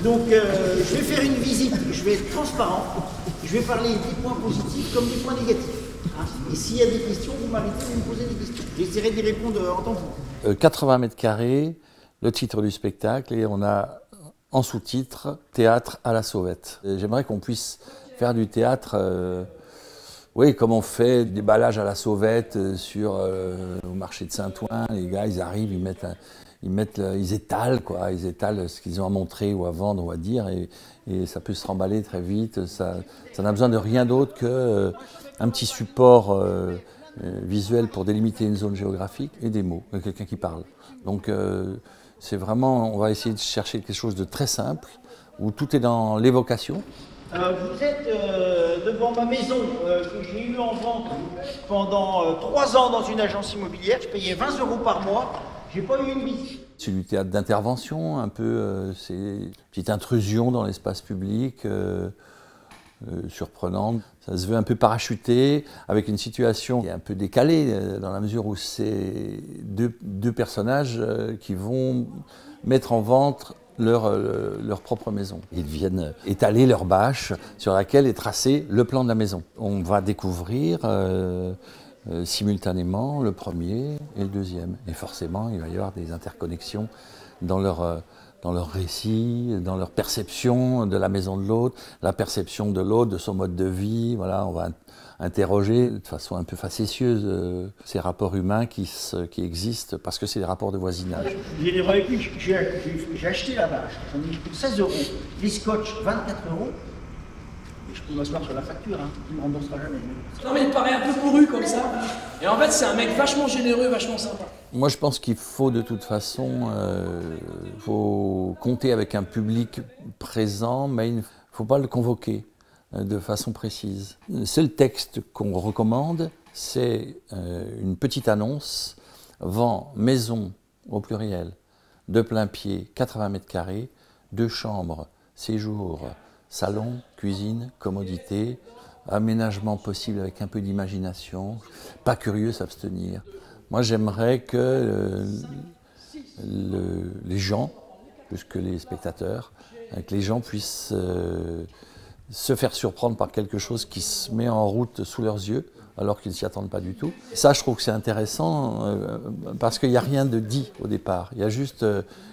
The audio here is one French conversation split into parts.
Donc je vais faire une visite, je vais être transparent, je vais parler des points positifs comme des points négatifs. Hein. Et s'il y a des questions, vous m'arrêtez, vous me posez des questions. J'essaierai d'y répondre en temps pour. 80 mètres carrés, le titre du spectacle, et on a en sous-titre « Théâtre à la sauvette ». J'aimerais qu'on puisse faire du théâtre, oui, comme on fait des ballages à la sauvette au marché de Saint-Ouen. Les gars, ils arrivent, ils étalent, quoi. Ils étalent ce qu'ils ont à montrer ou à vendre ou à dire, et ça peut se remballer très vite. Ça n'a besoin de rien d'autre qu'un petit support visuel pour délimiter une zone géographique et des mots, quelqu'un qui parle. Donc c'est vraiment, on va essayer de chercher quelque chose de très simple, où tout est dans l'évocation. Vous êtes devant ma maison que j'ai eue en vente pendant 3 ans dans une agence immobilière. Je payais 20 € par mois. J'ai pas eu une visite. C'est du théâtre d'intervention, un peu, c'est une petite intrusion dans l'espace public, surprenante. Ça se veut un peu parachuté, avec une situation qui est un peu décalée, dans la mesure où c'est deux personnages qui vont mettre en vente leur propre maison. Ils viennent étaler leur bâche sur laquelle est tracé le plan de la maison. On va découvrir simultanément le premier et le deuxième. Et forcément, il va y avoir des interconnexions dans leur récit, dans leur perception de la maison de l'autre, la perception de l'autre, de son mode de vie. Voilà, on va interroger de façon un peu facétieuse ces rapports humains qui existent parce que c'est des rapports de voisinage. J'ai acheté la bâche, j'en ai pour 16 €, les scotch 24 €. Et je peux m'asseoir sur la facture, hein. Il ne me remboursera jamais. Non mais il paraît un peu bourru comme ça. Et en fait c'est un mec vachement généreux, vachement sympa. Moi je pense qu'il faut de toute façon faut compter avec un public présent, mais il ne faut pas le convoquer de façon précise. Le seul texte qu'on recommande, c'est une petite annonce, vend maison au pluriel, de plein pied, 80 mètres carrés, 2 chambres, séjour, salon, cuisine, commodité, aménagement possible avec un peu d'imagination, pas curieux s'abstenir. Moi j'aimerais que les gens, plus que les spectateurs, que les gens puissent se faire surprendre par quelque chose qui se met en route sous leurs yeux, alors qu'ils ne s'y attendent pas du tout. Ça, je trouve que c'est intéressant, parce qu'il n'y a rien de dit au départ. Il y a juste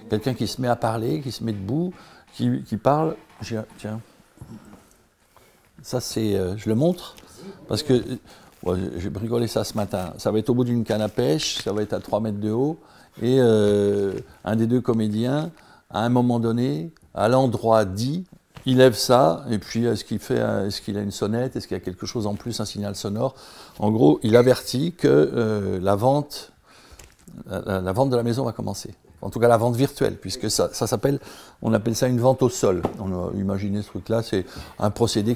quelqu'un qui se met à parler, qui se met debout, qui parle. Tiens, ça c'est, je le montre, parce que j'ai bricolé ça ce matin. Ça va être au bout d'une canne à pêche, ça va être à 3 mètres de haut, et un des deux comédiens, à un moment donné, à l'endroit dit, il lève ça, et puis est-ce qu'il a une sonnette, est-ce qu'il y a quelque chose en plus, un signal sonore. En gros, il avertit que la vente de la maison va commencer. En tout cas, la vente virtuelle, puisque ça s'appelle, on appelle ça une vente au sol. On a imaginé ce truc-là, c'est un procédé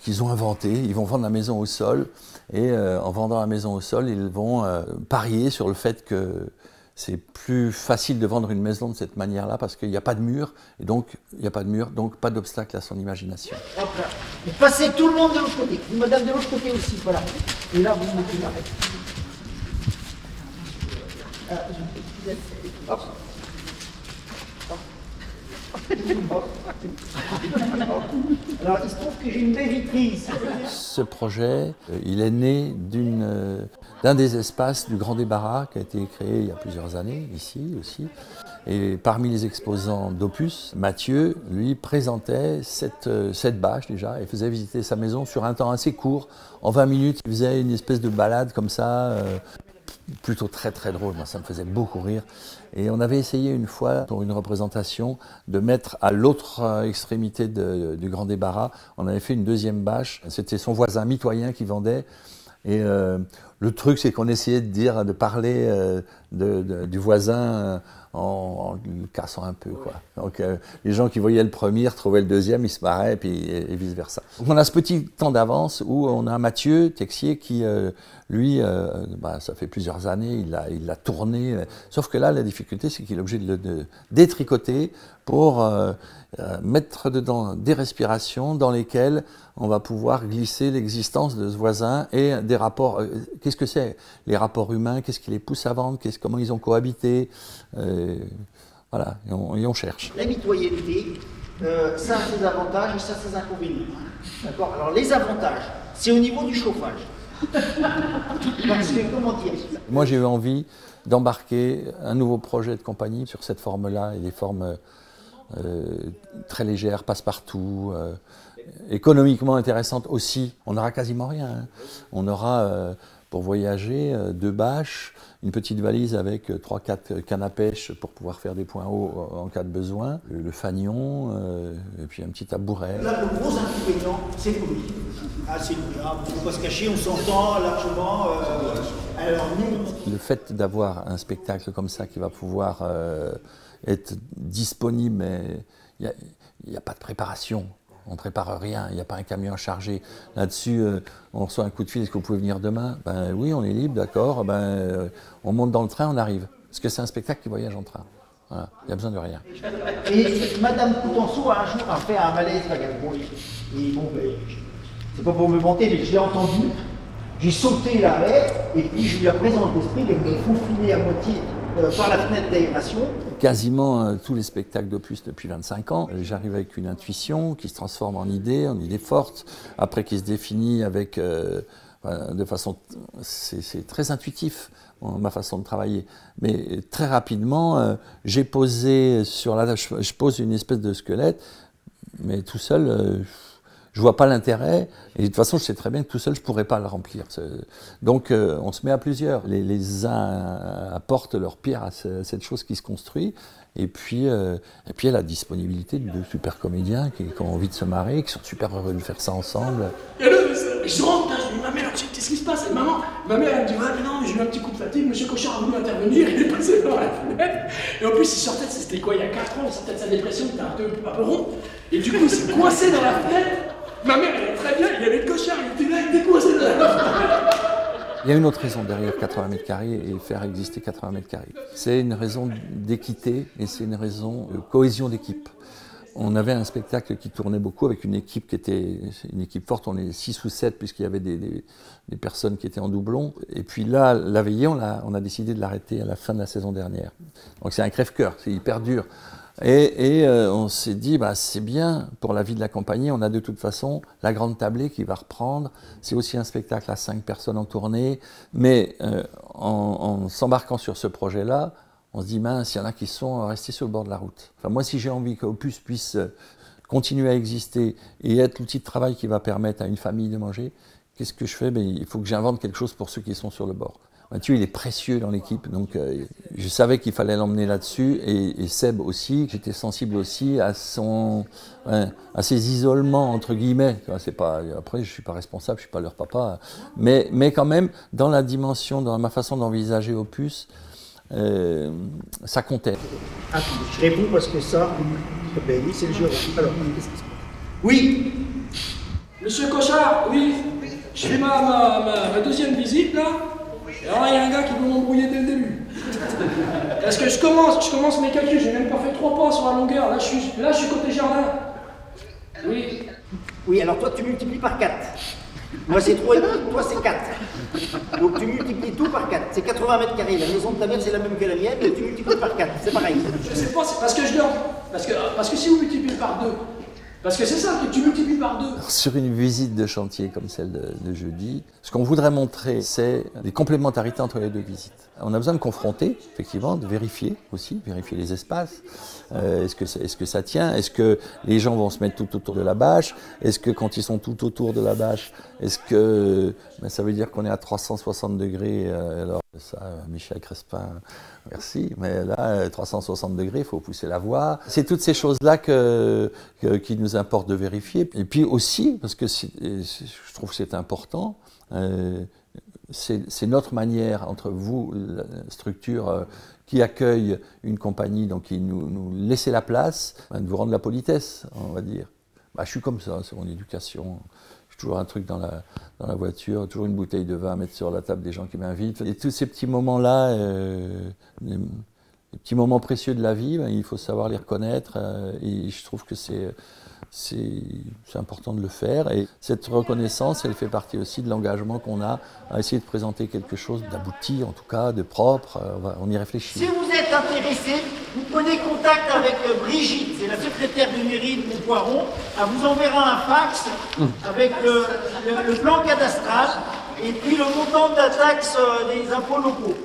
qu'ils ont inventé. Ils vont vendre la maison au sol, et en vendant la maison au sol, ils vont parier sur le fait que c'est plus facile de vendre une maison de cette manière-là, parce qu'il n'y a pas de mur, et donc il n'y a pas de mur, donc pas d'obstacle à son imagination. Hop là. Vous passez tout le monde de l'autre côté, vous madame de l'autre côté aussi, voilà. Et là, vous mettez l'arrêt. Hop. Alors, il se trouve que j'ai une baie vitrine. Ce projet, il est né d'un des espaces du Grand Débarras qui a été créé il y a plusieurs années, ici aussi. Et parmi les exposants d'Opus, Mathieu, lui, présentait cette bâche déjà et faisait visiter sa maison sur un temps assez court. En 20 minutes, il faisait une espèce de balade comme ça, plutôt très très drôle, moi ça me faisait beaucoup rire. Et on avait essayé une fois, pour une représentation, de mettre à l'autre extrémité du Grand Débarras, on avait fait une deuxième bâche, c'était son voisin mitoyen qui vendait. Et le truc, c'est qu'on essayait de parler du voisin en le cassant un peu, quoi. Donc les gens qui voyaient le premier retrouvaient le deuxième, ils se marraient, et vice versa. Donc on a ce petit temps d'avance où on a Mathieu Texier qui, lui, ça fait plusieurs années, il l'a tourné. Sauf que là, la difficulté, c'est qu'il est obligé de détricoter pour mettre dedans des respirations dans lesquelles on va pouvoir glisser l'existence de ce voisin et des rapports. Qu'est-ce que c'est les rapports humains? Qu'est-ce qui les pousse à vendre? Comment ils ont cohabité? Voilà, et on cherche. La mitoyenneté, Ça a ses avantages et ça a ses inconvénients. D'accord? Alors les avantages, c'est au niveau du chauffage. Parce que, comment dire? Moi j'ai eu envie d'embarquer un nouveau projet de compagnie sur cette forme-là, et des formes très légères, passe-partout, économiquement intéressantes aussi. On n'aura quasiment rien. Hein. On aura, pour voyager, 2 bâches, une petite valise avec 3-4 cannes à pêche pour pouvoir faire des points hauts en cas de besoin, le fanion, et puis un petit tabouret. Là, le gros inconvénient, c'est le bruit. Ah, c'est le bruit. Il ne faut pas se cacher, on s'entend largement. Alors, nous... Le fait d'avoir un spectacle comme ça qui va pouvoir être disponible, mais il n'y a pas de préparation. On ne prépare rien, il n'y a pas un camion chargé. Là-dessus, on reçoit un coup de fil, est-ce que vous pouvez venir demain? Ben oui, on est libre, d'accord. On monte dans le train, on arrive. Parce que c'est un spectacle qui voyage en train. Voilà, il n'y a besoin de rien. Et Madame Coutenceau, un jour, a fait un malaise vagabond. Et bon, c'est pas pour me vanter, mais je l'ai entendu. J'ai sauté l'arrêt, et puis je lui ai présence d'esprit, il me faufilé à moitié par la fenêtre d'aération. Quasiment tous les spectacles d'Opus depuis 25 ans, j'arrive avec une intuition qui se transforme en idée forte, après qui se définit avec, de façon, c'est très intuitif, ma façon de travailler. Mais très rapidement, j'ai posé sur la table, je pose une espèce de squelette, mais tout seul, je vois pas l'intérêt, et de toute façon je sais très bien que tout seul je pourrais pas le remplir. Donc on se met à plusieurs. Les uns apportent leur pierre à cette chose qui se construit, et puis il y a la disponibilité de 2 super comédiens qui ont envie de se marrer, qui sont super heureux de faire ça ensemble. Et là, je rentre, je dis, ma mère, qu'est-ce qui se passe? Et maman, ma mère, elle me dit, ouais, mais non, j'ai eu un petit coup de fatigue, monsieur Cochard a voulu intervenir, il est passé par la fenêtre. Et en plus, il sortait, c'était quoi, il y a 4 ans, il sortait de sa dépression, il était un peu rond. Et du coup, il s'est coincé dans la fenêtre. Ma mère, elle est très bien, il y avait le Cochard, il était là, il était coincé dans la fenêtre. Il y a une autre raison derrière 80 mètres carrés et faire exister 80 mètres carrés. C'est une raison d'équité et c'est une raison de cohésion d'équipe. On avait un spectacle qui tournait beaucoup avec une équipe qui était une équipe forte, on est 6 ou 7 puisqu'il y avait des personnes qui étaient en doublon. Et puis là, la veillée, on a décidé de l'arrêter à la fin de la saison dernière. Donc c'est un crève-cœur, c'est hyper dur. Et on s'est dit, c'est bien pour la vie de la compagnie, on a de toute façon la Grande Tablée qui va reprendre. C'est aussi un spectacle à 5 personnes en tournée, mais en s'embarquant sur ce projet-là, on se dit, mince, il y en a qui sont restés sur le bord de la route. Enfin, moi, si j'ai envie qu'Opus puisse continuer à exister et être l'outil de travail qui va permettre à une famille de manger, qu'est-ce que je fais? Il faut que j'invente quelque chose pour ceux qui sont sur le bord. Mathieu, il est précieux dans l'équipe, donc je savais qu'il fallait l'emmener là-dessus, et Seb aussi, j'étais sensible aussi à ses isolements, entre guillemets. C'est pas, après, je ne suis pas responsable, je ne suis pas leur papa, mais quand même, dans la dimension, dans ma façon d'envisager Opus, ça comptait. Je réponds parce que ça, oui, c'est le jeu. Alors, oui. Monsieur Cochard, oui, je fais ma deuxième visite, là. Et alors, il y a un gars qui veut m'embrouiller dès le début. Parce que je commence mes calculs, j'ai même pas fait 3 pas sur la longueur. Là, je suis côté jardin. Oui. Oui, alors toi, tu multiplies par 4. Moi, c'est 3,5, toi, c'est 4. Donc, tu multiplies tout par 4. C'est 80 mètres carrés. La maison de ta mère, c'est la même que la mienne, mais tu multiplies par 4. C'est pareil. Je sais pas, c'est parce que je dors. Parce que si vous multipliez par 2, parce que c'est ça, que tu multiplies par 2. Sur une visite de chantier comme celle de jeudi, ce qu'on voudrait montrer, c'est les complémentarités entre les 2 visites. On a besoin de confronter, effectivement, de vérifier aussi, vérifier les espaces. Est-ce que ça tient? Est-ce que les gens vont se mettre tout autour de la bâche? Est-ce que quand ils sont tout autour de la bâche, est-ce que ça veut dire qu'on est à 360 degrés? Alors ça, Michel Crespin, merci. Mais là, 360 degrés, il faut pousser la voix. C'est toutes ces choses-là qui nous importe de vérifier. Et puis aussi, parce que je trouve que c'est important, c'est notre manière, entre vous, la structure qui accueille une compagnie, donc qui nous laissez la place, de vous rendre la politesse, on va dire. Je suis comme ça, c'est mon éducation. J'ai toujours un truc dans la voiture, toujours une bouteille de vin à mettre sur la table des gens qui m'invitent. Et tous ces petits moments-là, les petits moments précieux de la vie, il faut savoir les reconnaître. Et je trouve que c'est C'est important de le faire et cette reconnaissance, elle fait partie aussi de l'engagement qu'on a à essayer de présenter quelque chose d'abouti, en tout cas, de propre. On y réfléchit. Si vous êtes intéressé, vous prenez contact avec Brigitte, c'est la secrétaire de mairie de Montpoiron. Elle vous enverra un fax avec le plan cadastral et puis le montant de la taxe des impôts locaux.